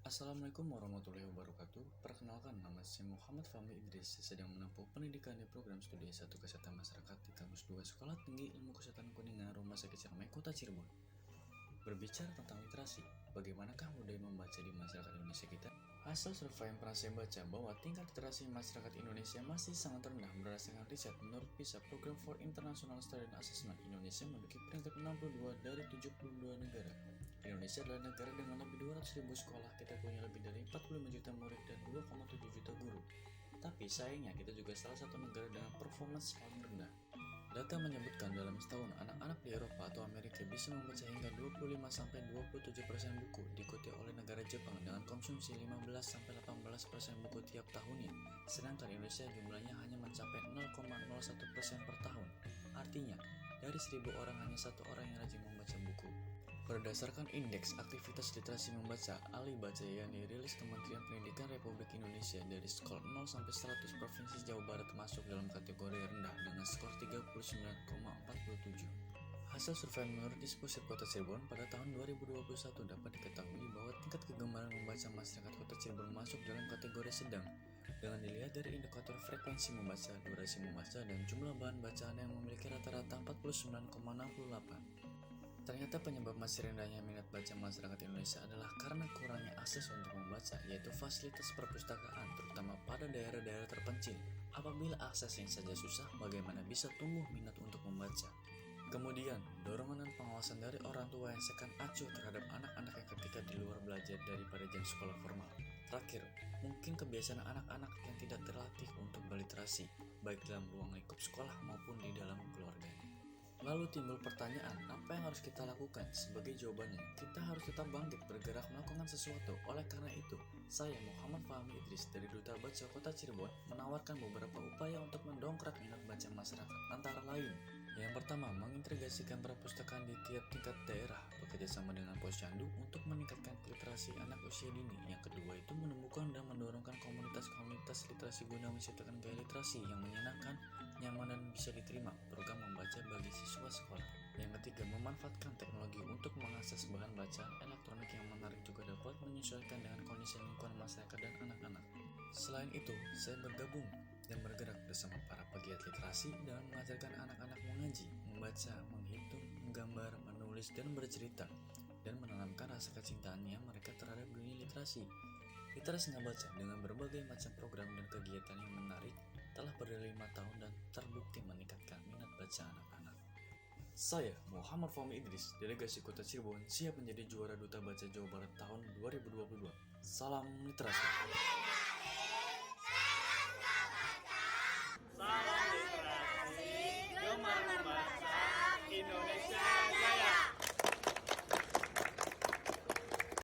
Assalamualaikum warahmatullahi wabarakatuh. Perkenalkan, nama saya Muhammad Fahmi Idris. Saya sedang menempuh pendidikan di program studi S1 Kesehatan Masyarakat di Kampus 2 Sekolah Tinggi Ilmu Kesehatan Kuningan, Rumah Sakit Ciremai, Kota Cirebon. Berbicara tentang literasi, bagaimanakah budaya membaca di masyarakat Indonesia kita? Hasil survei yang pernah saya baca bahwa tingkat literasi masyarakat Indonesia masih sangat rendah berdasarkan riset menurut PISA Program for International Student Assessment. Indonesia menduduki peringkat 62 dari 72 negara. Indonesia adalah negara dengan lebih 200.000 sekolah. Kita punya lebih dari 45 juta murid dan 2,7 juta guru. Tapi sayangnya kita juga salah satu negara dengan performance paling rendah. Data menyebutkan dalam setahun anak-anak di Eropa atau Amerika bisa membaca hingga 25-27% buku, diikuti oleh negara Jepang dengan konsumsi 15-18% buku tiap tahunnya. Sedangkan Indonesia jumlahnya hanya mencapai 0,01% per tahun. Artinya, dari 1.000 orang hanya 1 orang yang rajin membaca buku. Berdasarkan Indeks Aktivitas Literasi Membaca Ali Baca yang dirilis Kementerian Pendidikan Republik Indonesia, dari skor 0 sampai 100 Provinsi Jawa Barat masuk dalam kategori rendah dengan skor 39,47. Hasil survei menurut Dispusit Kota Cirebon pada tahun 2021 dapat diketahui bahwa tingkat kegemaran membaca masyarakat Kota Cirebon masuk dalam kategori sedang dengan dilihat dari indikator frekuensi membaca, durasi membaca, dan jumlah bahan bacaan yang memiliki rata-rata 49,68. Ternyata penyebab masih rendahnya minat baca masyarakat Indonesia adalah karena kurangnya akses untuk membaca, yaitu fasilitas perpustakaan, terutama pada daerah-daerah terpencil. Apabila aksesnya saja susah, bagaimana bisa tumbuh minat untuk membaca? Kemudian, dorongan dan pengawasan dari orang tua yang sekan acuh terhadap anak-anaknya ketika di luar belajar daripada jam sekolah formal. Terakhir, mungkin kebiasaan anak-anak yang tidak terlatih untuk berliterasi, baik dalam ruang lingkup sekolah maupun di dalam keluarganya. Lalu timbul pertanyaan, apa yang harus kita lakukan? Sebagai jawabannya, kita harus tetap bangkit bergerak melakukan sesuatu. Oleh karena itu, saya Muhammad Fahmi Idris dari Duta Baca Kota Cirebon menawarkan beberapa upaya untuk mendongkrak minat baca masyarakat. Antara lain, yang pertama, mengintegrasikan perpustakaan di tiap tingkat daerah, bekerjasama dengan posyandu untuk meningkatkan literasi anak usia dini. Yang kedua itu menemukan dan mendorongkan komunitas-komunitas literasi guna menciptakan gaya literasi yang menyenangkan, nyaman, dan bisa diterima, program membaca bagi siswa sekolah. Yang ketiga, memanfaatkan teknologi untuk mengakses bahan bacaan elektronik yang menarik juga dapat menyesuaikan dengan kondisi lingkungan masyarakat dan anak-anak. Selain itu, saya bergabung dan bergerak bersama para pegiat literasi dalam mengajarkan anak-anak mengaji, membaca, menghitung, menggambar, menulis, dan bercerita, dan menanamkan rasa kecintaannya mereka terhadap dunia literasi. Literasi Ngabaca dengan berbagai macam program dan kegiatan yang menarik telah berdiri 5 tahun dan terbukti meningkatkan minat baca anak-anak. Saya, Muhammad Fahmi Idris, delegasi Kota Cirebon, siap menjadi juara Duta Baca Jawa Barat tahun 2022. Salam literasi.